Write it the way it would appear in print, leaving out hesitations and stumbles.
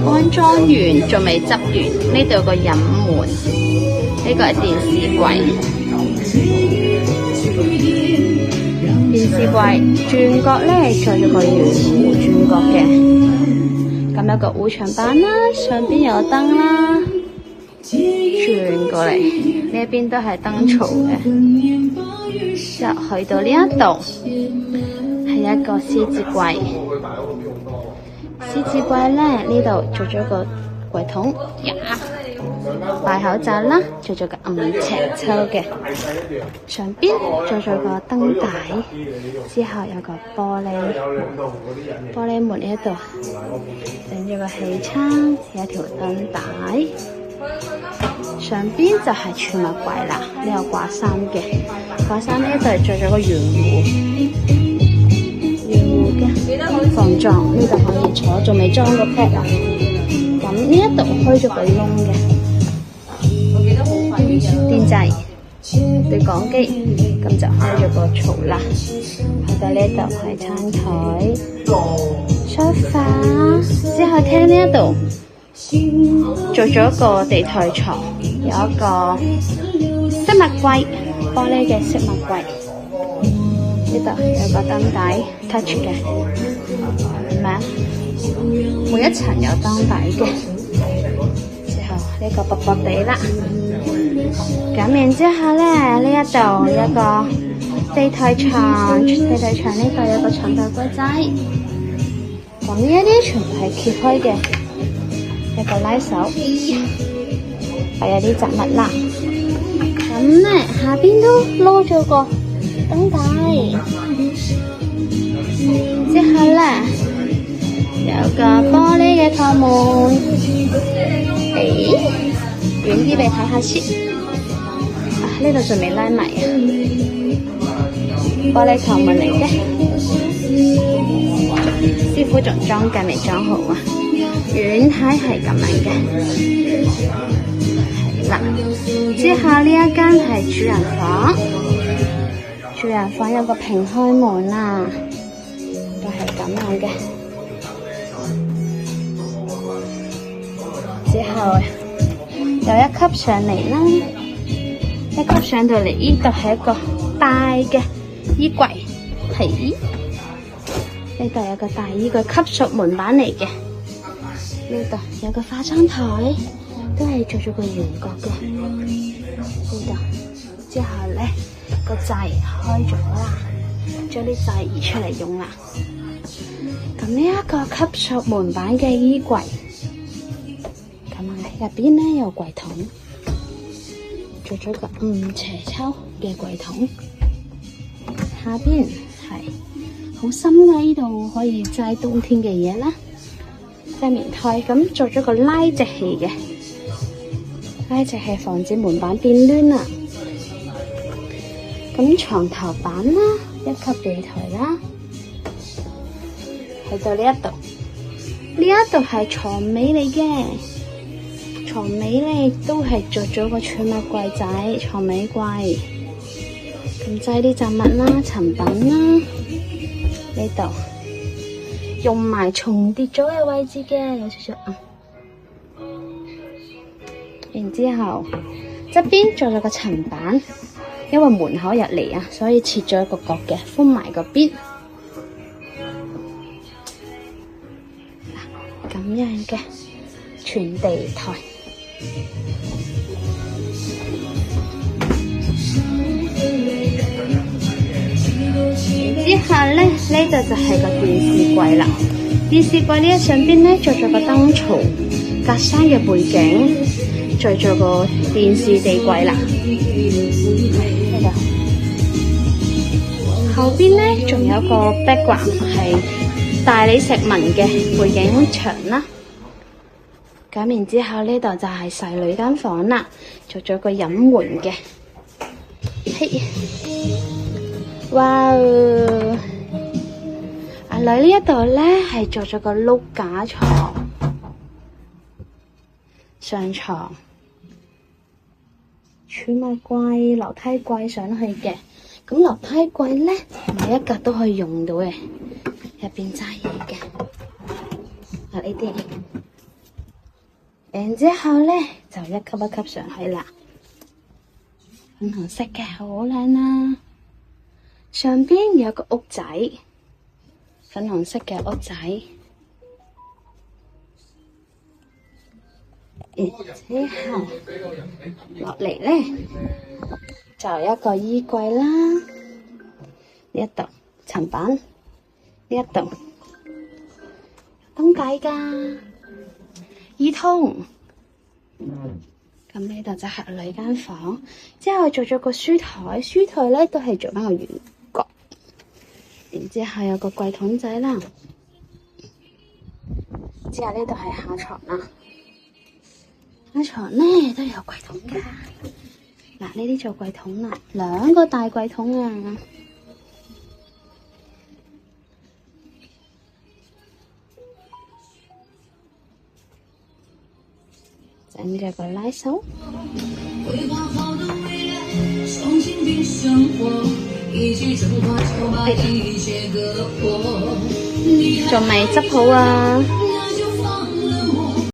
安裝完仲未執完，呢度有個隱門，呢個係電視櫃。電視櫃轉角咧做咗個圓弧轉角嘅，咁有個護牆板啦，上邊有燈啦，轉過嚟呢一邊都係燈槽嘅，就去到呢一度係一個獅子櫃。獅子櫃咧呢度做咗個櫃桶，擺口罩啦，做咗個暗斜抽嘅，上邊做咗個燈帶，之後有個玻璃門呢一度整咗個氣窗，有一條燈帶，上邊就係儲物櫃啦，呢個掛衫嘅，掛衫呢一度做咗個圓弧嘅防撞，呢度可以坐，仲未裝個 pad 啊，咁呢一度開咗個窿嘅。電掣對講機，咁就開咗個槽啦。去到呢度係餐台、梳化，之後廳呢一度做咗個地台床，有一個飾物櫃，玻璃嘅飾物櫃。呢度有個燈帶 touch 嘅，係咪啊？每一層有燈帶嘅。之後呢個薄薄地啦。咁然之後咧，呢一度有一個地台床，地台床呢度有個床頭櫃仔。咁呢一啲全部係揭開嘅，一個拉手，係有啲雜物啦。咁咧下邊都攞咗個燈帶，之後咧有個玻璃嘅靠門，遠啲俾睇下先。呢度仲未拉埋啊，玻璃球門嚟嘅，師傅仲裝緊未裝好啊，遠睇係咁樣嘅，係啦。之後呢一間係主人房，主人房有個平開門啊，都係咁樣嘅。之後有一級上嚟啦。一級上到嚟，呢度係一個大嘅衣櫃，係呢度有個大衣櫃級數門板嚟嘅。呢度有個化妝台，都係做咗個圓角嘅。呢度之後咧個掣開咗啦，將啲掣移出嚟用啦。咁呢一個級數門板嘅衣櫃，咁啊入邊咧有櫃桶。做咗個斜抽嘅櫃桶，下邊係好深嘅，呢度可以齋冬天嘅嘢啦。側面台咁做咗個拉直器嘅，拉直器防止門板變攣啊。咁床頭板啦，一級地台啦，去到呢一度，呢一度係床尾嚟嘅。床尾咧都係做咗個儲物櫃仔，床尾櫃，咁擠啲雜物啦、塵品啦，呢度用埋重疊咗嘅位置嘅，有少少然之後側邊做咗個層板，因為門口入嚟啊，所以切咗一個角嘅，封埋個邊，咁樣嘅全地台。之後咧，呢度就係個電視櫃啦。電視櫃呢上邊咧做咗個燈槽、格柵嘅背景，再做個電視地櫃啦。呢度後邊咧仲有個 background 係大理石紋嘅背景牆啦。咁然之後呢度就係細女間房啦，做咗個隱門嘅。嘿，哇哦！阿女呢一度咧係做咗個碌架床，上床、儲物櫃、樓梯櫃上去嘅。咁樓梯櫃咧每一格都可以用到嘅，入邊揸嘢嘅。呢啲。然之後咧就一級一級上去啦。粉紅色嘅好靚啦，上邊有個屋仔，粉紅色嘅屋仔。然之後落嚟咧就有一個衣櫃啦，呢一度層板，呢一度燈架㗎，耳筒。咁呢度就係女間房，之後做咗個書台，書台咧都係做翻個圓角。然之後有個櫃桶仔啦，之後呢度係下床啦。下床咧都有櫃桶㗎，嗱呢啲做櫃桶啦，兩個大櫃桶啊，整咗個拉手，仲未執好啊！